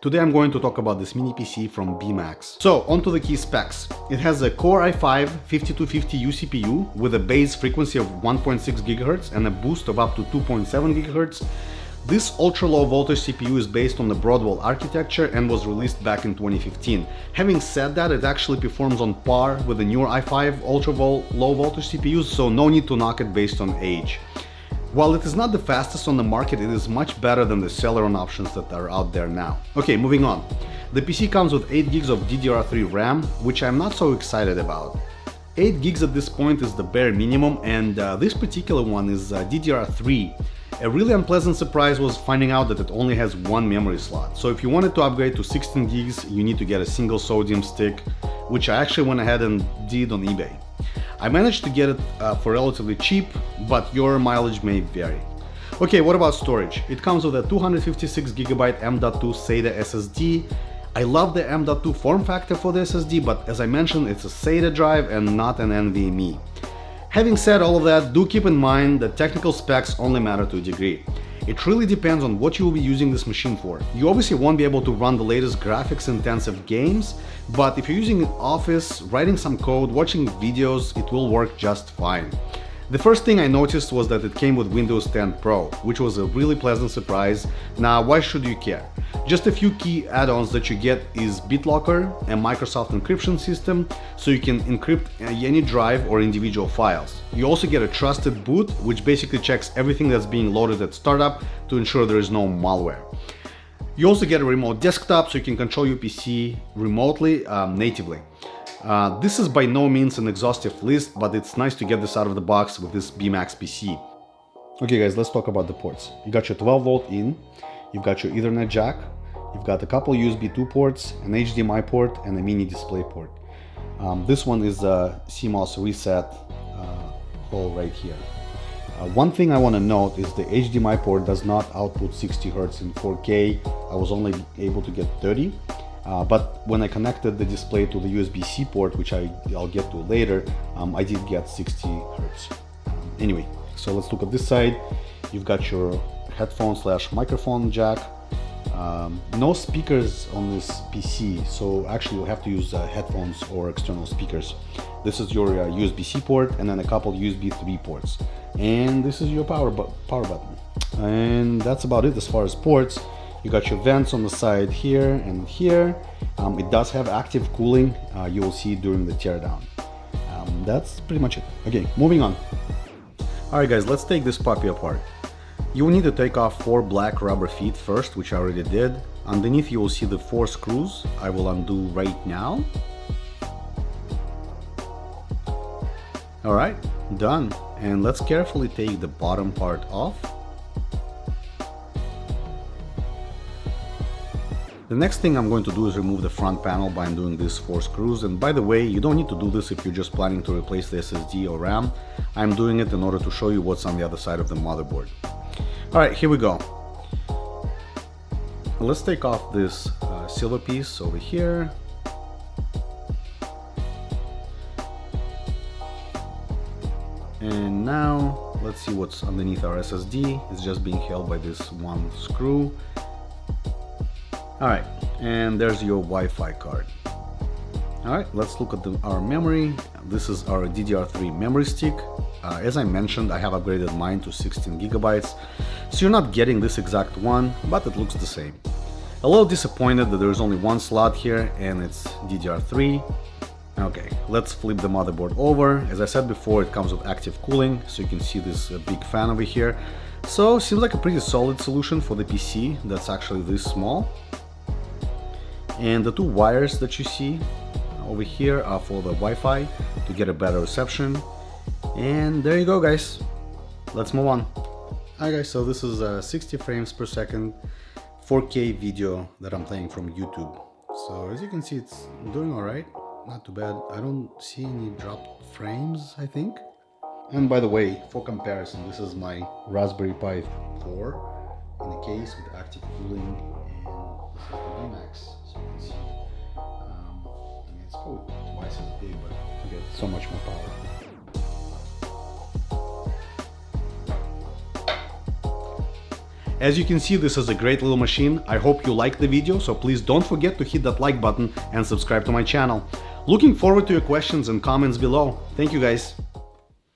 Today I'm going to talk about this mini PC from BMAX. So, onto the key specs. It has a Core i5 5250U CPU with a base frequency of 1.6 GHz and a boost of up to 2.7 GHz. This ultra-low voltage CPU is based on the Broadwell architecture and was released back in 2015. Having said that, it actually performs on par with the newer i5 ultra-low voltage CPUs, so no need to knock it based on age. While it is not the fastest on the market, it is much better than the Celeron options that are out there now. Okay, moving on. The PC comes with 8 GB of DDR3 RAM, which I'm not so excited about. 8 GB at this point is the bare minimum, and this particular one is DDR3. A really unpleasant surprise was finding out that it only has one memory slot. So if you wanted to upgrade to 16 GB, you need to get a single sodium stick, which I actually went ahead and did on eBay. I managed to get it for relatively cheap, but your mileage may vary. Okay, what about storage? It comes with a 256GB M.2 SATA SSD. I love the M.2 form factor for the SSD, but as I mentioned, it's a SATA drive and not an NVMe. Having said all of that, do keep in mind that technical specs only matter to a degree. It really depends on what you will be using this machine for. You obviously won't be able to run the latest graphics-intensive games, but if you're using it in office, writing some code, watching videos, it will work just fine. The first thing I noticed was that it came with Windows 10 Pro, which was a really pleasant surprise. Now, why should you care? Just a few key add-ons that you get is BitLocker, a Microsoft encryption system, so you can encrypt any drive or individual files. You also get a trusted boot, which basically checks everything that's being loaded at startup to ensure there is no malware. You also get a remote desktop, so you can control your PC remotely, natively. This is by no means an exhaustive list, but it's nice to get this out of the box with this BMAX PC. Okay guys, let's talk about the ports. You got your 12-volt in, you've got your Ethernet jack, you've got a couple USB 2 ports, an HDMI port, and a mini display port. This one is a CMOS reset hole right here. One thing I want to note is the HDMI port does not output 60 Hz in 4K. I was only able to get 30. But when I connected the display to the USB-C port, which I'll get to later, I did get 60 Hz. Anyway, so let's look at this side. You've got your headphone/microphone jack. No speakers on this PC, so actually you'll have to use headphones or external speakers. This is your USB-C port, and then a couple USB 3 ports. And this is your power button. And that's about it as far as ports. You got your vents on the side here and here. It does have active cooling, you will see during the teardown. That's pretty much it. Okay, moving on. Alright guys, let's take this puppy apart. You will need to take off 4 black rubber feet first, which I already did. Underneath you will see the 4 screws I will undo right now. Alright, done. And let's carefully take the bottom part off. The next thing I'm going to do is remove the front panel by undoing these 4 screws, and by the way, you don't need to do this if you're just planning to replace the SSD or RAM. I'm doing it in order to show you what's on the other side of the motherboard. Alright, here we go. Let's take off this silver piece over here. And now, let's see what's underneath our SSD. It's just being held by this one screw. Alright, and there's your Wi-Fi card. Alright, let's look at our memory. This is our DDR3 memory stick. As I mentioned, I have upgraded mine to 16 GB, so you're not getting this exact one, but it looks the same. A little disappointed that there's only one slot here, and it's DDR3. Okay, let's flip the motherboard over. As I said before, it comes with active cooling, so you can see this big fan over here. So, seems like a pretty solid solution for the PC that's actually this small. And the 2 wires that you see over here are for the Wi-Fi to get a better reception. And there you go guys, let's move on. Alright guys, so this is a 60 frames per second 4K video that I'm playing from YouTube. So as you can see, it's doing alright, not too bad. I don't see any dropped frames, I think. And by the way, for comparison, this is my Raspberry Pi 4 in a case with active cooling, and this is the BMAX. So you can see, I mean, it's probably twice as big, but you get so much more power. As you can see, this is a great little machine. I hope you liked the video, so please don't forget to hit that like button and subscribe to my channel. Looking forward to your questions and comments below. Thank you guys.